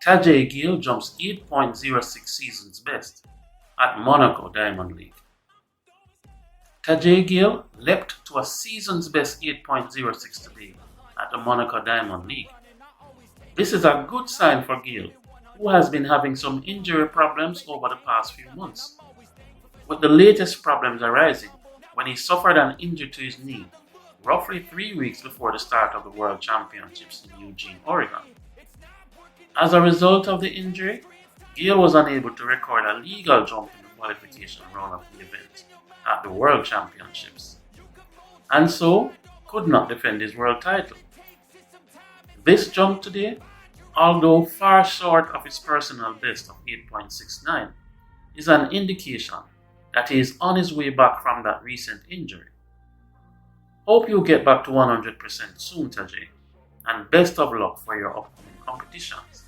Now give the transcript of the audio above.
Tajay Gayle jumps 8.06 season's best at Monaco Diamond League. Tajay Gayle leapt to a season's best 8.06 today at the Monaco Diamond League. This is a good sign for Gayle, who has been having some injury problems over the past few months, with the latest problems arising when he suffered an injury to his knee roughly 3 weeks before the start of the World Championships in Eugene, Oregon. As a result of the injury, Gayle was unable to record a legal jump in the qualification round of the event at the World Championships, and so could not defend his world title. This jump today, although far short of his personal best of 8.69, is an indication that he is on his way back from that recent injury. Hope you get back to 100% soon, Tajay, and best of luck for your upcoming competitions.